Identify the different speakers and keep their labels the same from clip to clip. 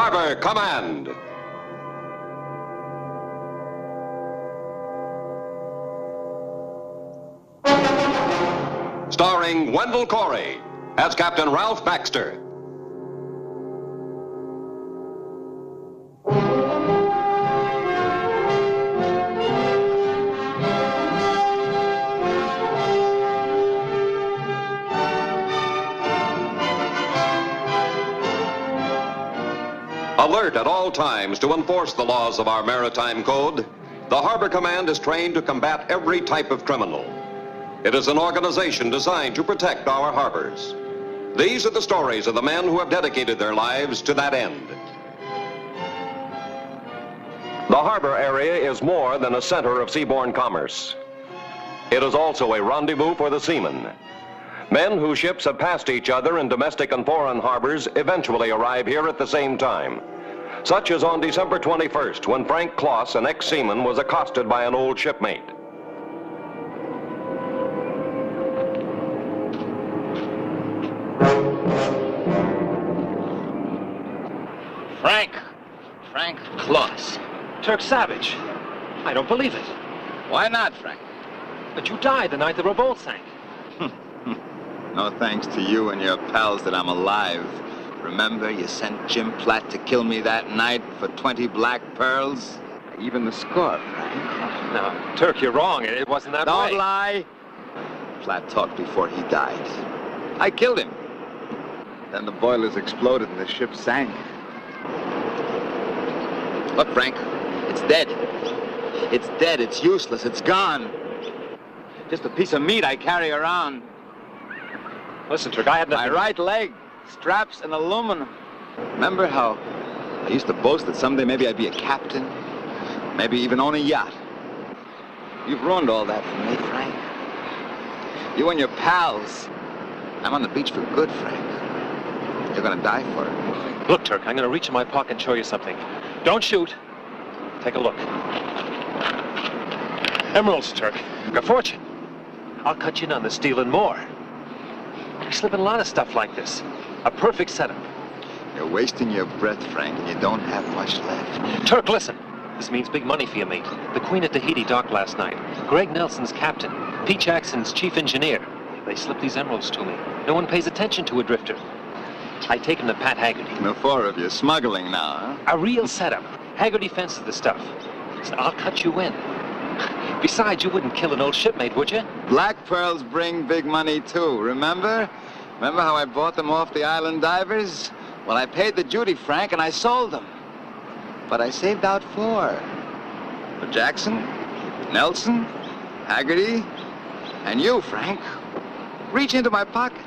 Speaker 1: Harbour Command. Starring Wendell Corey as Captain Ralph Baxter. Alert at all times to enforce the laws of our maritime code, the Harbour Command is trained to combat every type of criminal. It is an organization designed to protect our harbors. These are the stories of the men who have dedicated their lives to that end. The harbor area is more than a center of seaborne commerce. It is also a rendezvous for the seamen. Men whose ships have passed each other in domestic and foreign harbors eventually arrive here at the same time. Such as on December 21st, when Frank Kloss, an ex-seaman, was accosted by an old shipmate.
Speaker 2: Frank Kloss.
Speaker 3: Turk Savage. I don't believe it.
Speaker 2: Why not, Frank?
Speaker 3: But you died the night the revolt sank.
Speaker 2: No thanks to you and your pals that I'm alive. Remember, you sent Jim Platt to kill me that night for 20 black pearls? Even the score, Frank.
Speaker 3: No, Turk, you're wrong. It wasn't that way.
Speaker 2: Don't lie. Platt talked before he died. I killed him. Then the boilers exploded and the ship sank. Look, Frank, it's dead. It's dead, it's useless, it's gone. Just a piece of meat I carry around.
Speaker 3: Listen, Turk, I had nothing...
Speaker 2: My right leg, straps and aluminum. Remember how I used to boast that someday maybe I'd be a captain? Maybe even own a yacht? You've ruined all that for me, Frank. You and your pals. I'm on the beach for good, Frank. You're gonna die for it.
Speaker 3: Look, Turk, I'm gonna reach in my pocket and show you something. Don't shoot. Take a look. Emeralds, Turk. A fortune. I'll cut you in on the stealing more. We slip in a lot of stuff like this. A perfect setup.
Speaker 2: You're wasting your breath, Frank, and you don't have much left.
Speaker 3: Turk, listen. This means big money for you, mate. The Queen at Tahiti docked last night. Greg Nelson's captain. Pete Jackson's chief engineer. They slipped these emeralds to me. No one pays attention to a drifter. I take him to Pat Haggerty.
Speaker 2: The four of you smuggling now, huh?
Speaker 3: A real setup. Haggerty fences the stuff. So I'll cut you in. Besides, you wouldn't kill an old shipmate, would you?
Speaker 2: Black pearls bring big money, too, remember? Remember how I bought them off the island divers? Well, I paid the duty, Frank, and I sold them. But I saved out four. For Jackson, Nelson, Haggerty, and you, Frank. Reach into my pocket.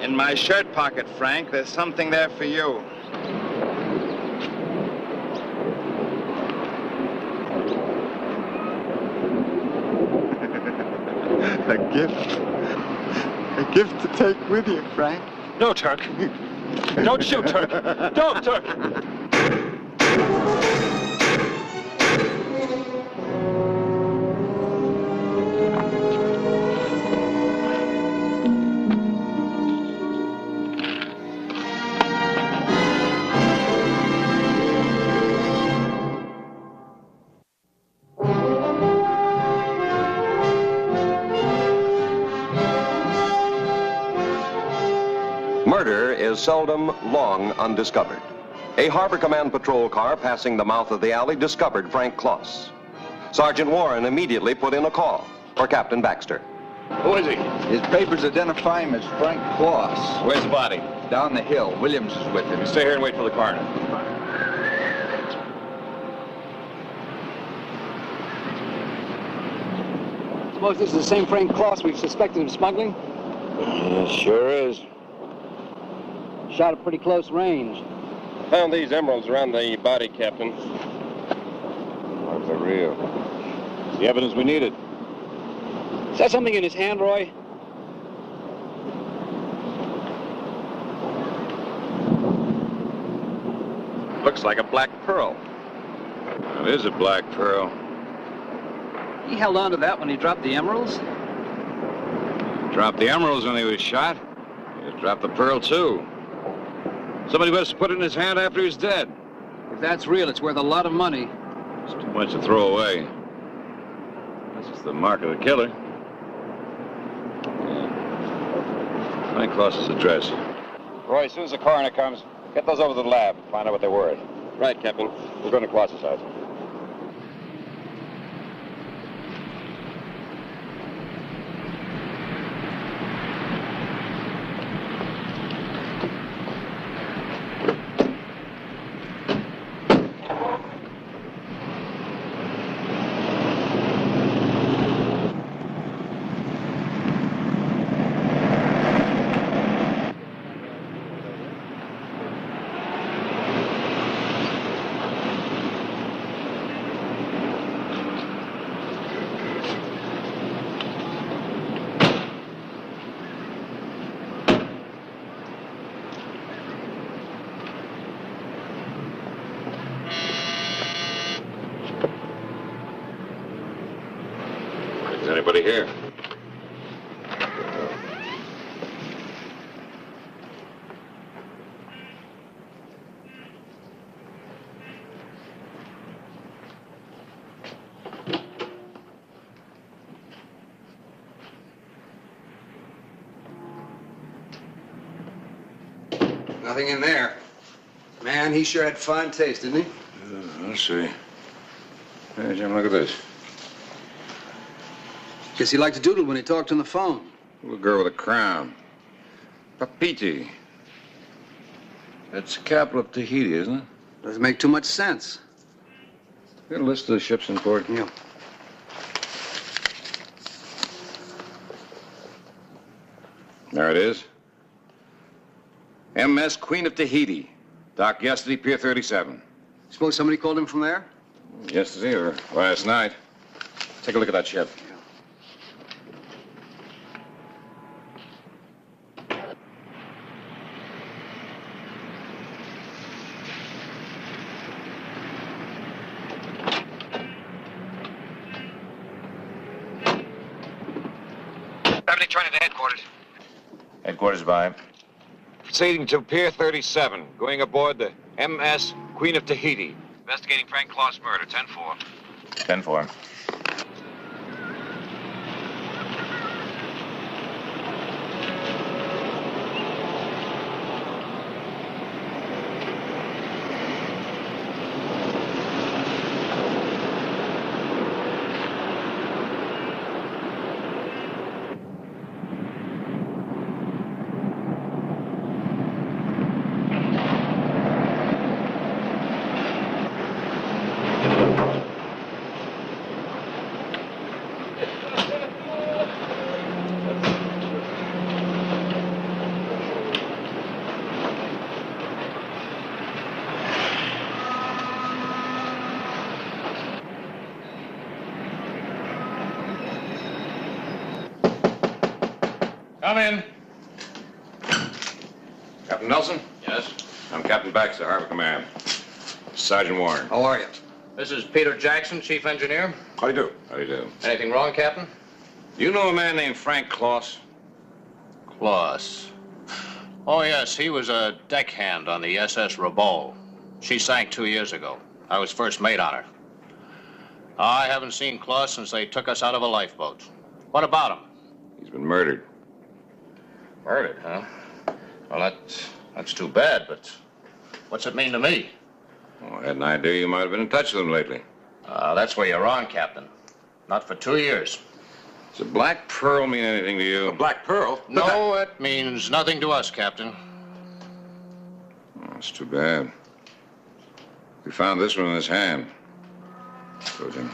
Speaker 2: In my shirt pocket, Frank, there's something there for you. A gift. A gift to take with you, Frank.
Speaker 3: No, Turk. Don't shoot, Turk. Don't, Turk.
Speaker 1: Murder is seldom long undiscovered. A Harbour Command patrol car passing the mouth of the alley discovered Frank Kloss. Sergeant Warren immediately put in a call for Captain Baxter.
Speaker 4: Who is he?
Speaker 2: His papers identify him as Frank Kloss.
Speaker 4: Where's the body?
Speaker 2: Down the hill. Williams is with him.
Speaker 4: You stay here and wait for the coroner.
Speaker 5: Suppose this is the same Frank Kloss we've suspected of smuggling?
Speaker 4: Sure is.
Speaker 5: Shot at pretty close range.
Speaker 4: Found these emeralds around the body, Captain.
Speaker 2: Are they real?
Speaker 4: It's the evidence we needed.
Speaker 5: Is that something in his hand, Roy?
Speaker 4: Looks like a black pearl. It is a black pearl.
Speaker 5: He held on to that when he dropped the emeralds?
Speaker 4: Dropped the emeralds when he was shot. He just dropped the pearl, too. Somebody must have put it in his hand after he's dead.
Speaker 5: If that's real, it's worth a lot of money.
Speaker 4: It's too much to throw away. This is the mark of the killer. Yeah. Frank Claus's address.
Speaker 6: Roy, as soon as the coroner comes, get those over to the lab. Find out what they're worth.
Speaker 4: Right, Captain.
Speaker 6: We're going to Claus's house.
Speaker 4: Anybody here?
Speaker 5: Nothing in there. Man, he sure had fine taste, didn't he?
Speaker 4: Let's see. Hey, Jim, look at this.
Speaker 5: Guess he liked to doodle when he talked on the phone.
Speaker 4: Little girl with a crown. Papiti. That's the capital of Tahiti, isn't it?
Speaker 5: Doesn't make too much sense.
Speaker 4: Got a list of the ships in port.
Speaker 5: Yeah.
Speaker 4: There it is. MS Queen of Tahiti. Docked yesterday, Pier 37.
Speaker 5: Suppose somebody called him from there?
Speaker 4: Yesterday or last night. Take a look at that ship.
Speaker 6: Turning to headquarters.
Speaker 4: Headquarters by.
Speaker 6: Proceeding to Pier 37, going aboard the MS Queen of Tahiti. Investigating Frank Claus murder, 10-4.
Speaker 4: 10-4.
Speaker 6: Come in.
Speaker 4: Captain Nelson?
Speaker 6: Yes?
Speaker 4: I'm Captain Baxter, Harbour Command. Sergeant Warren.
Speaker 5: How are you?
Speaker 6: This is Peter Jackson, Chief Engineer.
Speaker 4: How do you do? How do you do?
Speaker 6: Anything wrong, Captain?
Speaker 4: You know a man named Frank Claus?
Speaker 7: Claus. Oh, yes, he was a deckhand on the SS Rabaul. She sank 2 years ago. I was first mate on her. I haven't seen Claus since they took us out of a lifeboat. What about him?
Speaker 4: He's been murdered.
Speaker 7: Murdered, huh? Well, that's too bad, but what's it mean to me?
Speaker 4: Oh, I had an idea you might have been in touch with him lately.
Speaker 7: That's where you're wrong, Captain. Not for 2 years.
Speaker 4: Does a black pearl mean anything to you?
Speaker 6: A black pearl?
Speaker 7: No, it means nothing to us, Captain.
Speaker 4: Oh, that's too bad. We found this one in his hand. Go, Jim.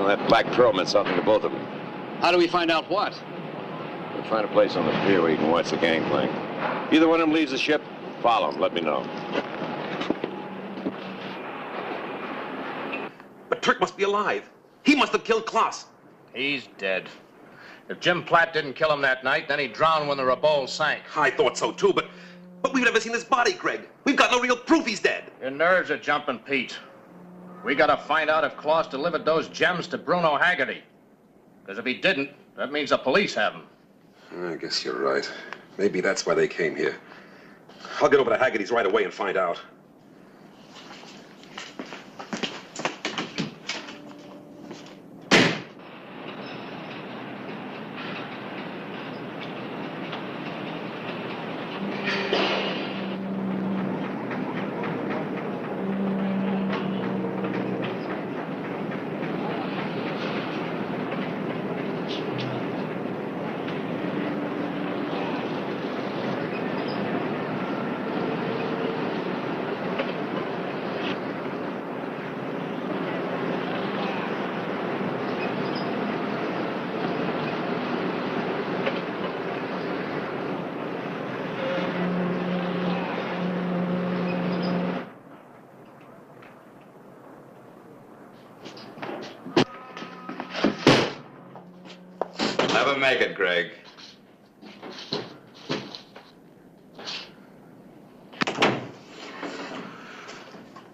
Speaker 6: That black pearl meant something to both of them.
Speaker 5: How do we find out what?
Speaker 6: We'll find a place on the pier where you can watch the gangplank. Either one of them leaves the ship, follow him. Let me know.
Speaker 8: But Turk must be alive. He must have killed Klaus.
Speaker 7: He's dead. If Jim Platt didn't kill him that night, then he drowned when the Rabaul sank.
Speaker 8: I thought so, too, but But we've never seen his body, Greg. We've got no real proof he's dead.
Speaker 7: Your nerves are jumping, Pete. We gotta find out if Claus delivered those gems to Bruno Haggerty. Because if he didn't, that means the police have him.
Speaker 8: I guess you're right. Maybe that's why they came here. I'll get over to Haggerty's right away and find out.
Speaker 2: Never make it, Greg.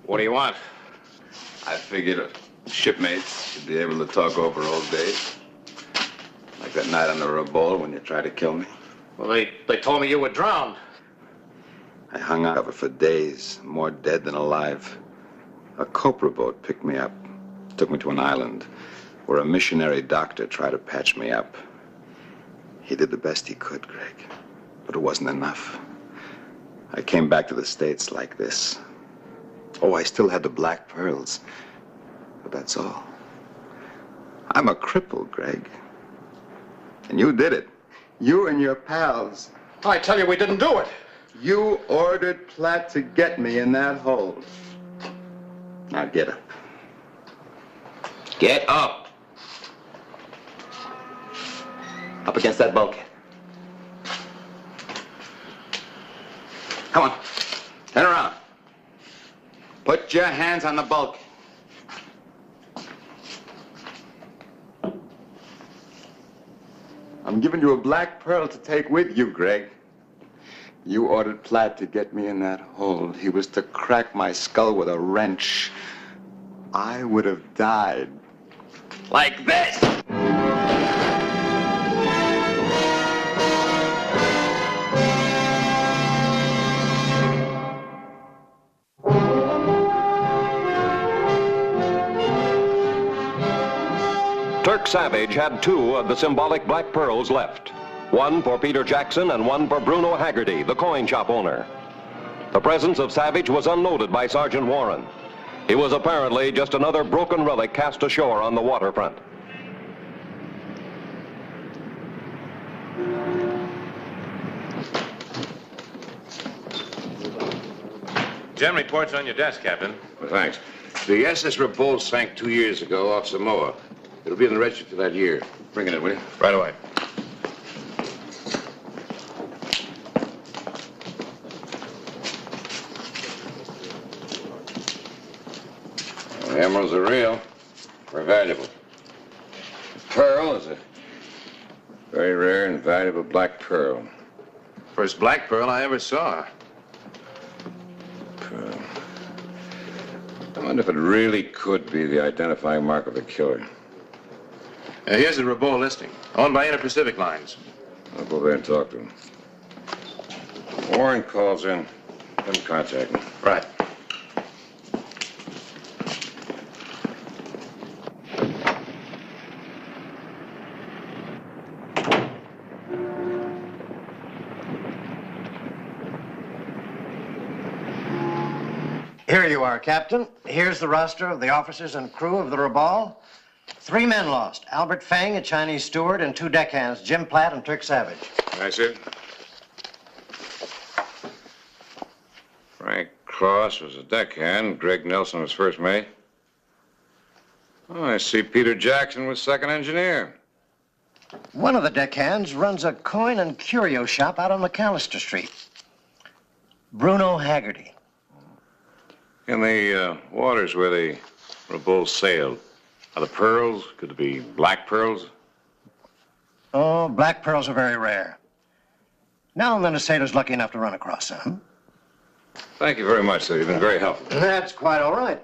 Speaker 7: What do you want?
Speaker 2: I figured shipmates should be able to talk over old days. Like that night on the Rabaul when you tried to kill me.
Speaker 7: Well, they told me you were drowned.
Speaker 2: I hung out for days, more dead than alive. A copra boat picked me up, took me to an island where a missionary doctor tried to patch me up. He did the best he could, Greg, but it wasn't enough. I came back to the States like this. Oh, I still had the black pearls, but that's all. I'm a cripple, Greg. And you did it. You and your pals.
Speaker 7: I tell you, we didn't do it.
Speaker 2: You ordered Platt to get me in that hole. Now get up.
Speaker 8: Get up. Up against that bulkhead.
Speaker 2: Come on. Turn around. Put your hands on the bulkhead. I'm giving you a black pearl to take with you, Greg. You ordered Platt to get me in that hole. He was to crack my skull with a wrench. I would have died. Like this!
Speaker 1: Turk Savage had two of the symbolic black pearls left. One for Peter Jackson and one for Bruno Haggerty, the coin shop owner. The presence of Savage was unnoted by Sergeant Warren. He was apparently just another broken relic cast ashore on the waterfront.
Speaker 6: Gem report's on your desk, Captain. Well, thanks. The SS Rabaul sank 2 years ago off Samoa. It'll be in the register for that year. Bring it in, will you? Right away. The emeralds are real. They're valuable. The pearl is a very rare and valuable black pearl. First black pearl I ever saw. Pearl. I wonder if it really could be the identifying mark of the killer. Here's the Rabaul listing, owned by Inter-Pacific Lines. I'll go there and talk to him. Warren calls in. Let him contact me. Right.
Speaker 9: Here you are, Captain. Here's the roster of the officers and crew of the Rabaul. 3 men lost. Albert Fang, a Chinese steward, and 2 deckhands, Jim Platt and Turk Savage.
Speaker 6: That's it. Frank Claus was a deckhand. Greg Nelson was first mate. Oh, I see Peter Jackson was second engineer.
Speaker 9: One of the deckhands runs a coin and curio shop out on McAllister Street. Bruno Haggerty.
Speaker 6: In the waters where the Rabaul sailed, are the pearls? Could it be black pearls?
Speaker 9: Oh, black pearls are very rare. Now and then a sailor's lucky enough to run across some.
Speaker 4: Thank you very much, sir. You've been very helpful.
Speaker 9: That's quite all right.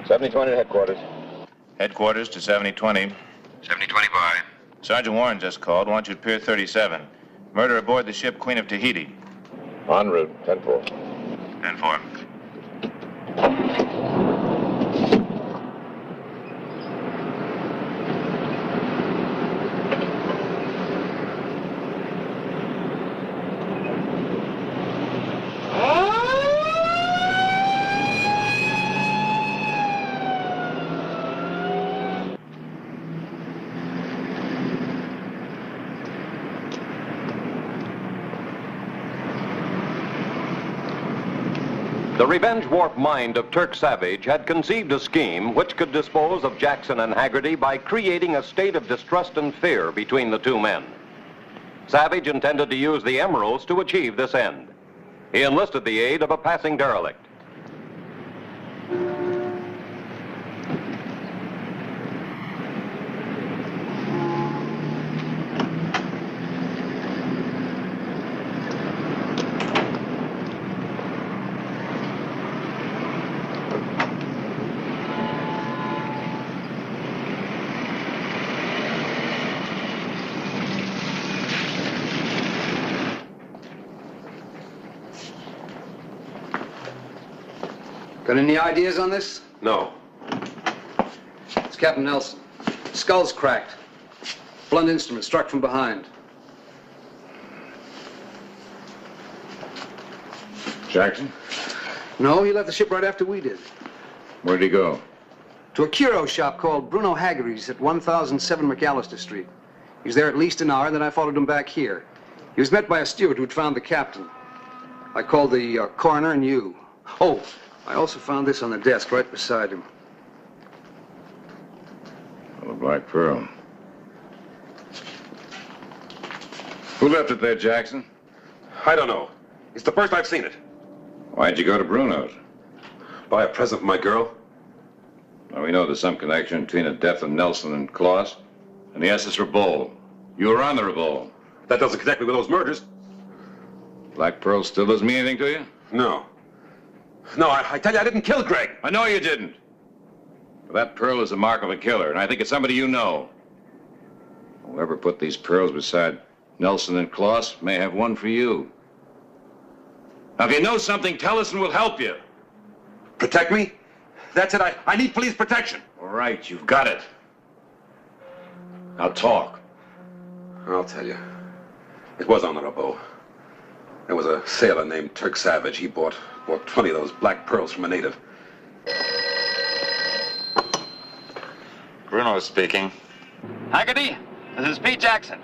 Speaker 6: (7020 to headquarters.
Speaker 10: Headquarters to 7020.
Speaker 6: 7025.
Speaker 10: Sergeant Warren just called. Wants you at Pier 37. Murder aboard the ship Queen of Tahiti.
Speaker 6: En route, 10-4.
Speaker 10: 10-4.
Speaker 1: The revenge-warped mind of Turk Savage had conceived a scheme which could dispose of Jackson and Haggerty by creating a state of distrust and fear between the two men. Savage intended to use the emeralds to achieve this end. He enlisted the aid of a passing derelict.
Speaker 5: Got any ideas on this?
Speaker 8: No.
Speaker 5: It's Captain Nelson. Skull's cracked. Blunt instrument struck from behind.
Speaker 4: Jackson?
Speaker 5: No, he left the ship right after we did.
Speaker 4: Where'd he go?
Speaker 5: To a curio shop called Bruno Haggerty's at 1007 McAllister Street. He was there at least an hour, then I followed him back here. He was met by a steward who'd found the captain. I called the coroner and you. Oh, I also found this on the desk right beside him.
Speaker 4: Well, the Black Pearl. Who left it there, Jackson?
Speaker 8: I don't know. It's the first I've seen it.
Speaker 4: Why'd you go to Bruno's?
Speaker 8: Buy a present for my girl.
Speaker 4: Now, we know there's some connection between the death of Nelson and Claus and the SS Revolt. You were on the Revolt.
Speaker 8: That doesn't connect me with those murders.
Speaker 4: Black Pearl still doesn't mean anything to you?
Speaker 8: No. No, I tell you, I didn't kill Greg.
Speaker 4: I know you didn't. But that pearl is the mark of a killer, and I think it's somebody you know. Whoever put these pearls beside Nelson and Claus may have one for you. Now, if you know something, tell us and we'll help you.
Speaker 8: Protect me? That's it. I need police protection.
Speaker 4: All right, you've got it. Now talk.
Speaker 8: I'll tell you. It was on the Rabot. There was a sailor named Turk Savage. He bought 20 of those black pearls from a native.
Speaker 6: Bruno speaking.
Speaker 11: Haggerty, this is Pete Jackson.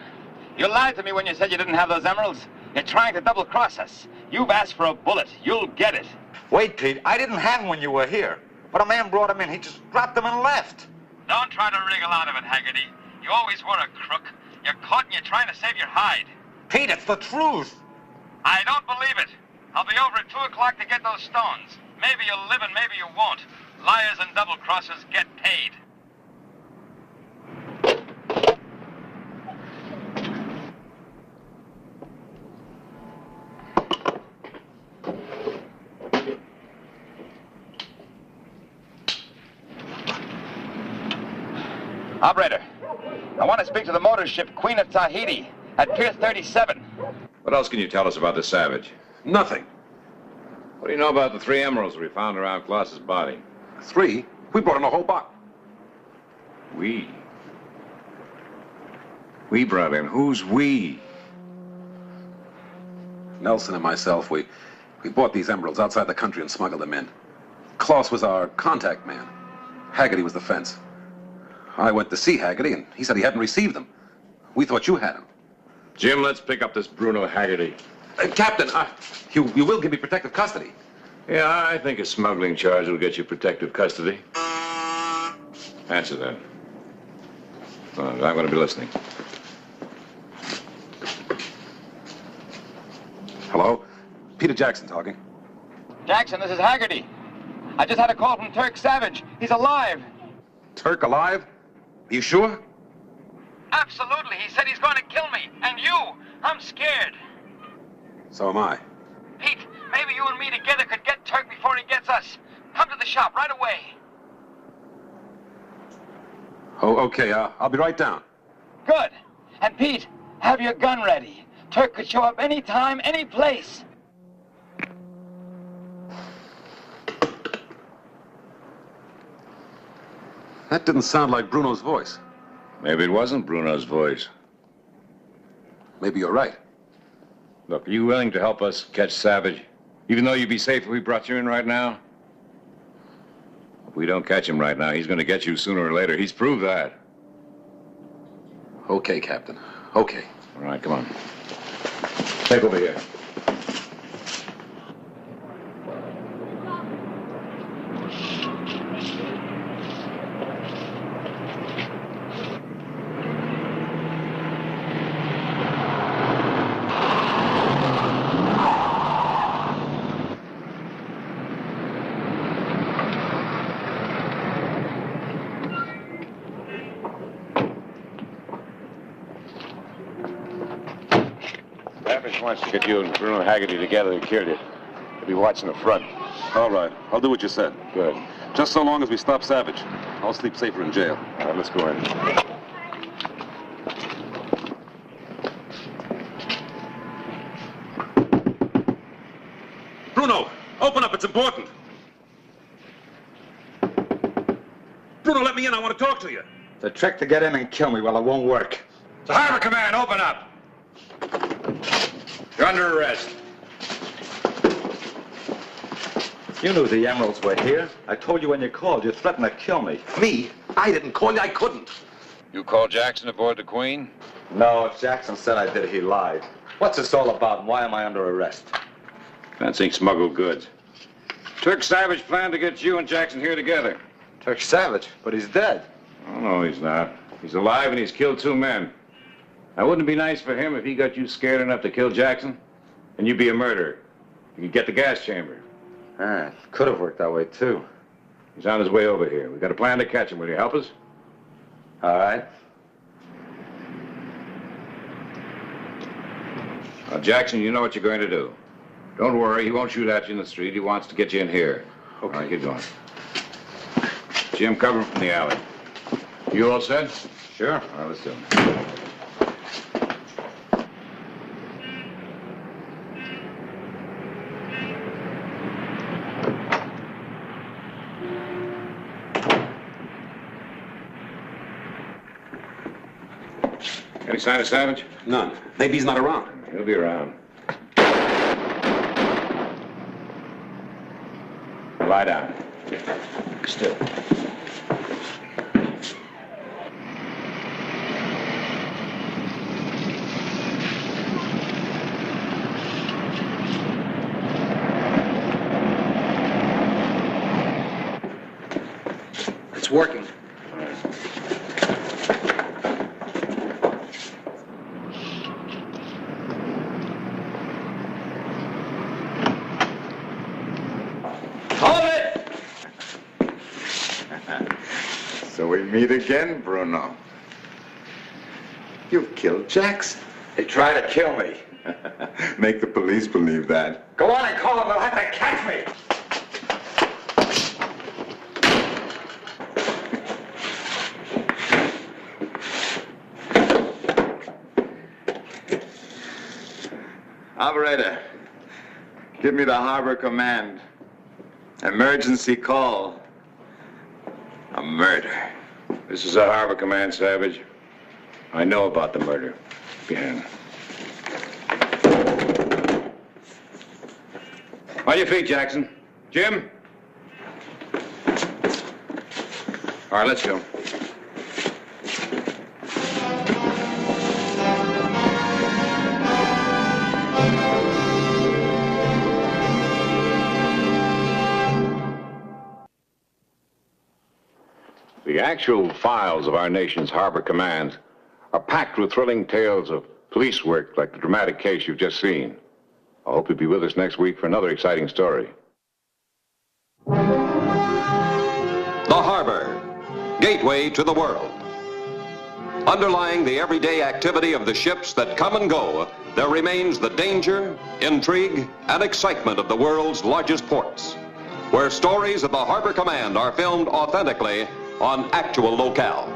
Speaker 11: You lied to me when you said you didn't have those emeralds. You're trying to double-cross us. You've asked for a bullet. You'll get it.
Speaker 12: Wait, Pete. I didn't have them when you were here. But a man brought them in. He just dropped them and left.
Speaker 11: Don't try to wriggle out of it, Haggerty. You always were a crook. You're caught and you're trying to save your hide.
Speaker 12: Pete, it's the truth.
Speaker 11: I don't believe it. I'll be over at 2 o'clock to get those stones. Maybe you'll live and maybe you won't. Liars and double-crossers get paid. Operator, I want to speak to the motor ship Queen of Tahiti at Pier 37.
Speaker 4: What else can you tell us about this Savage?
Speaker 8: Nothing.
Speaker 4: What do you know about the 3 emeralds we found around Claus's body?
Speaker 8: 3? We brought in a whole box.
Speaker 4: We? We brought in? Who's we?
Speaker 8: Nelson and myself, we bought these emeralds outside the country and smuggled them in. Klaus was our contact man. Haggerty was the fence. I went to see Haggerty, and he said he hadn't received them. We thought you had them.
Speaker 4: Jim, let's pick up this Bruno Haggerty.
Speaker 8: Captain, you will give me protective custody.
Speaker 4: Yeah, I think a smuggling charge will get you protective custody. Answer that. I'm going to be listening.
Speaker 8: Hello? Peter Jackson talking.
Speaker 11: Jackson, this is Haggerty. I just had a call from Turk Savage. He's alive.
Speaker 8: Turk alive? Are you sure?
Speaker 11: Absolutely. He said he's going to kill me. And you. I'm scared.
Speaker 8: So am I.
Speaker 11: Pete, maybe you and me together could get Turk before he gets us. Come to the shop right away.
Speaker 8: Oh, okay. I'll be right down.
Speaker 11: Good. And Pete, have your gun ready. Turk could show up any time, any place.
Speaker 8: That didn't sound like Bruno's voice.
Speaker 4: Maybe it wasn't Bruno's voice.
Speaker 8: Maybe you're right.
Speaker 4: Look, are you willing to help us catch Savage? Even though you'd be safe if we brought you in right now? If we don't catch him right now, he's going to get you sooner or later. He's proved that.
Speaker 8: Okay, Captain. Okay.
Speaker 4: All right, come on. Take over here. Savage wants to get you and Bruno Haggerty together to kill you. He'll be watching the front.
Speaker 8: All right. I'll do what you said.
Speaker 4: Good.
Speaker 8: Just so long as we stop Savage. I'll sleep safer in jail.
Speaker 4: All right, let's go in.
Speaker 8: Bruno, open up. It's important. Bruno, let me in. I want to talk to you.
Speaker 12: The trick to get in and kill me, well, it won't work.
Speaker 4: The Harbour Command, open up. You're under arrest.
Speaker 12: You knew the emeralds were here. I told you when you called. You threatened to kill me.
Speaker 8: Me? I didn't call you. I couldn't.
Speaker 4: You called Jackson aboard the Queen?
Speaker 12: No, if Jackson said I did, he lied. What's this all about, and why am I under arrest?
Speaker 4: Fencing smuggled goods. Turk Savage planned to get you and Jackson here together.
Speaker 12: Turk Savage, but he's dead.
Speaker 4: Oh, no, he's not. He's alive and he's killed 2 men. Now, wouldn't it be nice for him if he got you scared enough to kill Jackson? And you'd be a murderer. You could get the gas chamber.
Speaker 12: Ah, could have worked that way, too.
Speaker 4: He's on his way over here. We've got a plan to catch him. Will you help us?
Speaker 12: All right.
Speaker 4: Now, Jackson, you know what you're going to do. Don't worry, he won't shoot at you in the street. He wants to get you in here.
Speaker 12: Okay.
Speaker 4: All right, get going. Jim, cover him from the alley. You all set?
Speaker 12: Sure.
Speaker 4: All right, let's do it. Any sign of Savage?
Speaker 8: None. Maybe he's not around.
Speaker 4: He'll be around. Lie down. Still.
Speaker 5: It's working.
Speaker 2: So we meet again, Bruno. You killed Jackson.
Speaker 12: They tried to kill me.
Speaker 2: Make the police believe that.
Speaker 12: Go on and call them. They'll have to catch me.
Speaker 2: Operator, give me the Harbour Command. Emergency call. A murder.
Speaker 4: This is the Harbour Command, Savage. I know about the murder. Behind. On your feet, Jackson. Jim? All right, let's go. The actual files of our nation's Harbour Command are packed with thrilling tales of police work like the dramatic case you've just seen. I hope you'll be with us next week for another exciting story.
Speaker 1: The Harbor, gateway to the world. Underlying the everyday activity of the ships that come and go, there remains the danger, intrigue, and excitement of the world's largest ports, where stories of the Harbor Command are filmed authentically on actual locale.